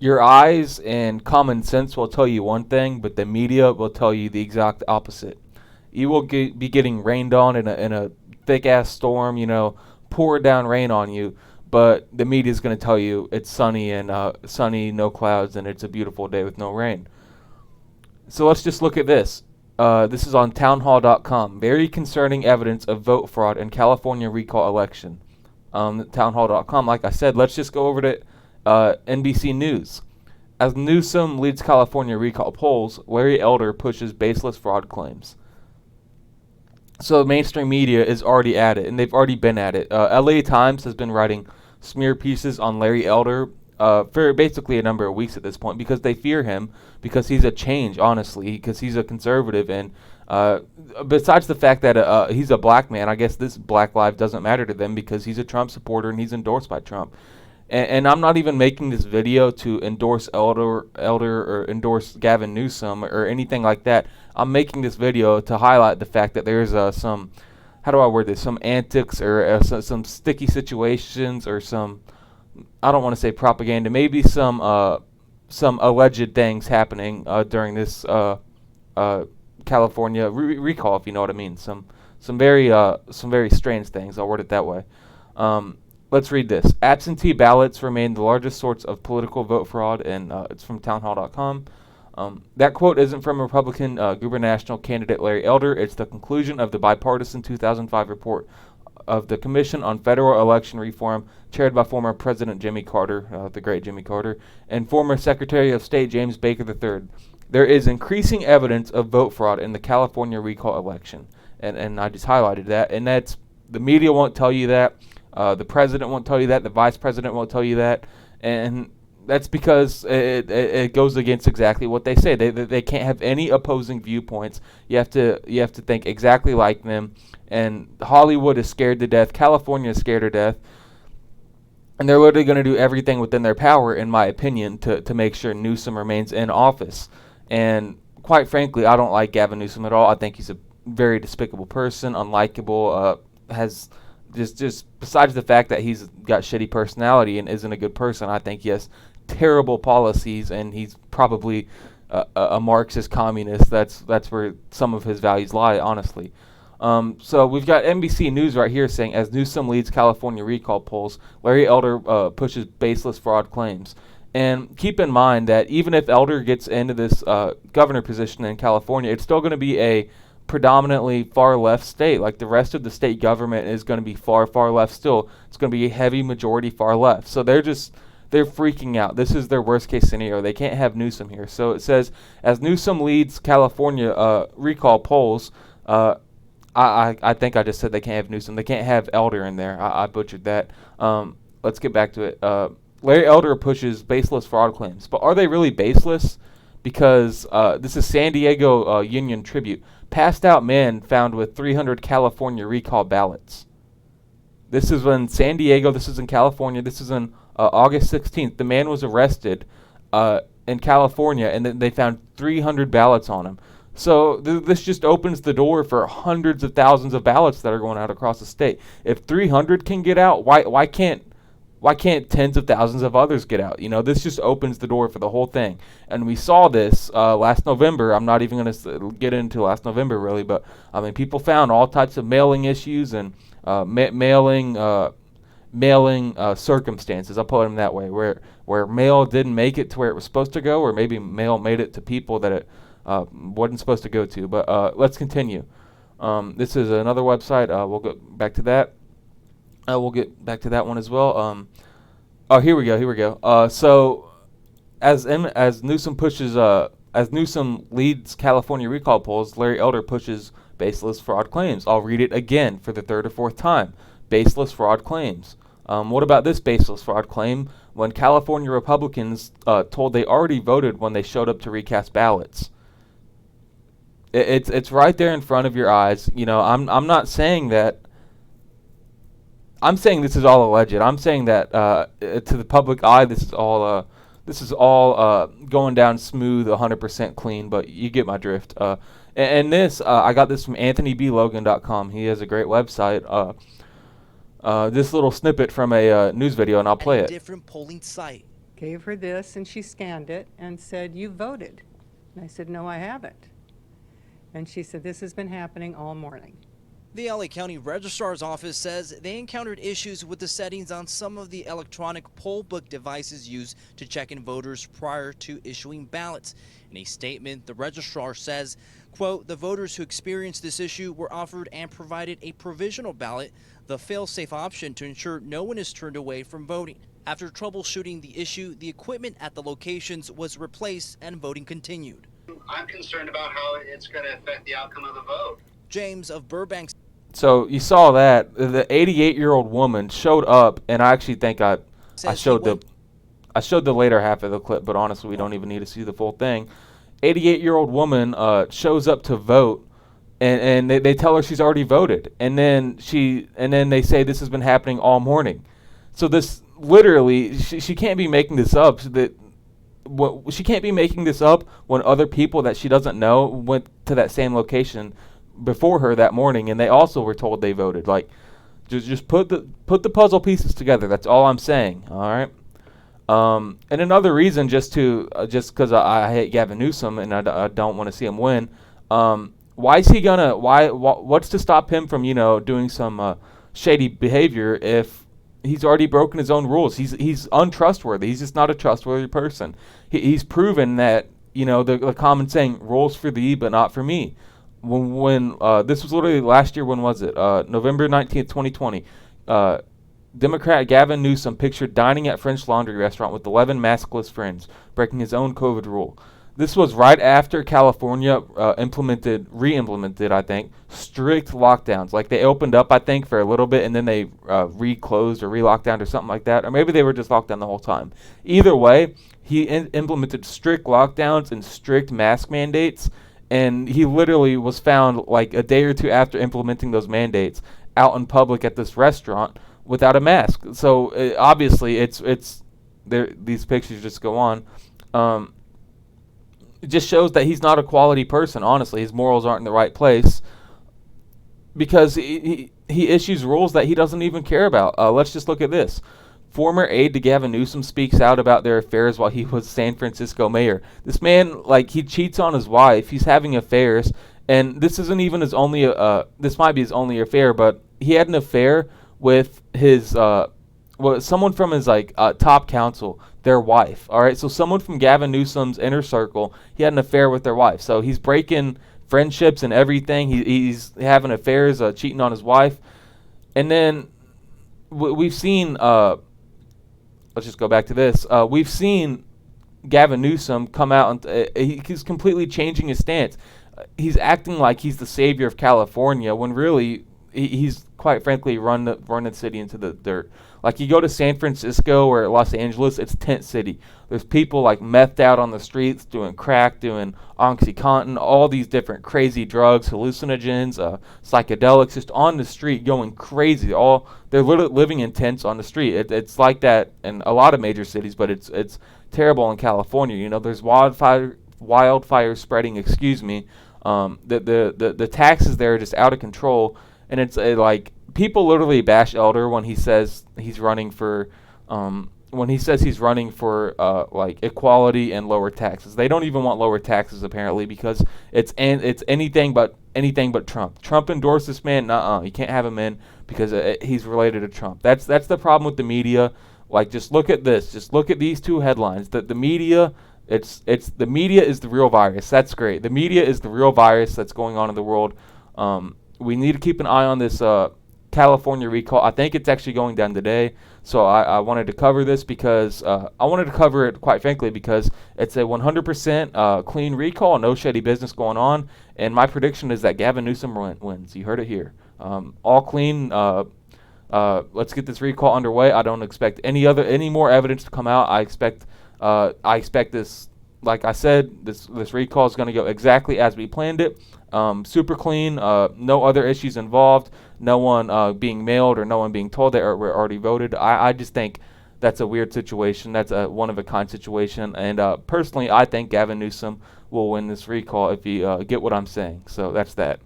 Your eyes and common sense will tell you one thing, but the media will tell you the exact opposite. You will be getting rained on in a thick ass storm, pour down rain on you, but the media is going to tell you it's sunny and sunny, no clouds, and it's a beautiful day with no rain. So let's just look at this. This is on townhall.com. Very concerning evidence of vote fraud in California recall election. Townhall.com. Like I said, let's just go over to NBC News. As Newsom leads California recall polls, Larry Elder pushes baseless fraud claims. So mainstream media is already at it, and they've already been at it. LA Times has been writing smear pieces on Larry Elder for basically a number of weeks at this point because they fear him because he's a change, honestly, because he's a conservative. And besides the fact that he's a black man, I guess this black life doesn't matter to them because he's a Trump supporter and he's endorsed by Trump. And I'm not even making this video to endorse Elder or endorse Gavin Newsom or anything like that. I'm making this video to highlight the fact that there's some, how do I word this, some antics or some sticky situations or some, I don't want to say propaganda, maybe some alleged things happening during this California recall, if you know what I mean. Some very strange things. I'll word it that way. Let's read this. Absentee ballots remain the largest source of political vote fraud, and it's from townhall.com. That quote isn't from Republican gubernatorial candidate Larry Elder. It's the conclusion of the bipartisan 2005 report of the Commission on Federal Election Reform, chaired by former President Jimmy Carter, the great Jimmy Carter, and former Secretary of State James Baker III. There is increasing evidence of vote fraud in the California recall election. And I just highlighted that. And that's, the media won't tell you that. The president won't tell you that. The vice president won't tell you that. And that's because it goes against exactly what they say. They can't have any opposing viewpoints. You have to think exactly like them. And Hollywood is scared to death. California is scared to death. And they're literally going to do everything within their power, in my opinion, to make sure Newsom remains in office. And quite frankly, I don't like Gavin Newsom at all. I think he's a very despicable person, unlikable, has just besides the fact that he's got shitty personality and isn't a good person, I think he has terrible policies, and he's probably a Marxist communist. That's where some of his values lie, honestly. So we've got NBC News right here saying, as Newsom leads California recall polls, Larry Elder pushes baseless fraud claims. And keep in mind that even if Elder gets into this governor position in California, it's still going to be a predominantly far left state. Like the rest of the state government is going to be far left still. It's going to be a heavy majority far left. So they're freaking out. This is their worst case scenario. They can't have Newsom here. So it says, as Newsom leads California recall polls, I think I just said they can't have Newsom. They can't have Elder in there. I butchered that. Let's get back to it. Larry Elder pushes baseless fraud claims. But are they really baseless? Because this is San Diego Union Tribute. Passed out man found with 300 California recall ballots. This is in San Diego. This is in California. This is on August 16th. The man was arrested in California, and then they found 300 ballots on him. So this just opens the door for hundreds of thousands of ballots that are going out across the state. If 300 can get out, why can't tens of thousands of others get out? This just opens the door for the whole thing. And we saw this last November. I'm not even going to get into last November, really, but I mean, people found all types of mailing issues and mailing circumstances. I'll put them that way, where mail didn't make it to where it was supposed to go, or maybe mail made it to people that it wasn't supposed to go to. But let's continue. This is another website. We'll go back to that. We'll get back to that one as well. Here we go. So as Newsom leads California recall polls, Larry Elder pushes baseless fraud claims. I'll read it again for the third or fourth time. Baseless fraud claims. What about this baseless fraud claim? When California Republicans told they already voted when they showed up to recast ballots. It's right there in front of your eyes. I'm not saying that. I'm saying this is all alleged. I'm saying that to the public eye, this is all going down smooth, 100% clean. But you get my drift. And this, I got this from AnthonyBLogan.com. He has a great website. This little snippet from a news video, and I'll play it. Different polling site gave her this, and she scanned it and said, "You voted." And I said, "No, I haven't." And she said, "This has been happening all morning." The LA County Registrar's Office says they encountered issues with the settings on some of the electronic poll book devices used to check in voters prior to issuing ballots. In a statement, the registrar says, quote, "The voters who experienced this issue were offered and provided a provisional ballot, the fail-safe option to ensure no one is turned away from voting. After troubleshooting the issue, the equipment at the locations was replaced and voting continued." I'm concerned about how it's going to affect the outcome of the vote. James of Burbank. So you saw that the 88-year-old woman showed up, and I actually think I showed the later half of the clip, but honestly, we don't even need to see the full thing. 88-year-old woman shows up to vote, and they tell her she's already voted, and then they say this has been happening all morning. So this literally, she can't be making this up. She can't be making this up when other people that she doesn't know went to that same location before her that morning, and they also were told they voted. Like, just put the puzzle pieces together. That's all I'm saying. All right. And another reason, just because I hate Gavin Newsom and I don't want to see him win. Why is he gonna? What's to stop him from doing some shady behavior if he's already broken his own rules? He's untrustworthy. He's just not a trustworthy person. He's proven that the common saying, "Rules for thee, but not for me." When this was literally last year, when was it? November 19th, 2020. Democrat Gavin Newsom pictured dining at French Laundry restaurant with 11 maskless friends, breaking his own COVID rule. This was right after California re-implemented, I think, strict lockdowns. Like, they opened up, I think, for a little bit, and then they re-closed or re-locked down or something like that. Or maybe they were just locked down the whole time. Either way, he implemented strict lockdowns and strict mask mandates, and he literally was found like a day or two after implementing those mandates out in public at this restaurant without a mask. So obviously, it's there. These pictures just go on. It just shows that he's not a quality person. Honestly, his morals aren't in the right place because he issues rules that he doesn't even care about. Let's just look at this. Former aide to Gavin Newsom speaks out about their affairs while he was San Francisco mayor. This man, like, he cheats on his wife. He's having affairs, and this isn't even his only. This might be his only affair, but he had an affair with his someone from his top council, their wife. All right, so someone from Gavin Newsom's inner circle, he had an affair with their wife. So he's breaking friendships and everything. He's having affairs, cheating on his wife, and then we've seen. Let's just go back to this. We've seen Gavin Newsom come out and he's completely changing his stance. He's acting like he's the savior of California when really he's quite frankly run the city into the dirt. Like, you go to San Francisco or Los Angeles, it's tent city. There's people like methed out on the streets, doing crack, doing OxyContin, all these different crazy drugs, hallucinogens, psychedelics, just on the street going crazy. They're literally living in tents on the street. It's like that in a lot of major cities, but it's terrible in California. There's wildfire spreading. Excuse me. The taxes there are just out of control. And it's like, people literally bash Elder when he says he's running for like equality and lower taxes. They don't even want lower taxes apparently because it's anything but Trump. Trump endorsed this man. You can't have him in because he's related to Trump. That's the problem with the media. Like, just look at this. Just look at these two headlines. The media. The media is the real virus. That's great. The media is the real virus that's going on in the world. We need to keep an eye on this California recall. I think it's actually going down today. So I wanted to cover this because I wanted to cover it, quite frankly, because it's a 100% clean recall, no shady business going on. And my prediction is that Gavin Newsom wins. You heard it here. All clean. Let's get this recall underway. I don't expect any more evidence to come out. I expect this. Like I said, this recall is going to go exactly as we planned it. Super clean, no other issues involved, no one being mailed or no one being told that we're already voted. I just think that's a weird situation. That's a one-of-a-kind situation. And personally, I think Gavin Newsom will win this recall if you get what I'm saying. So that's that.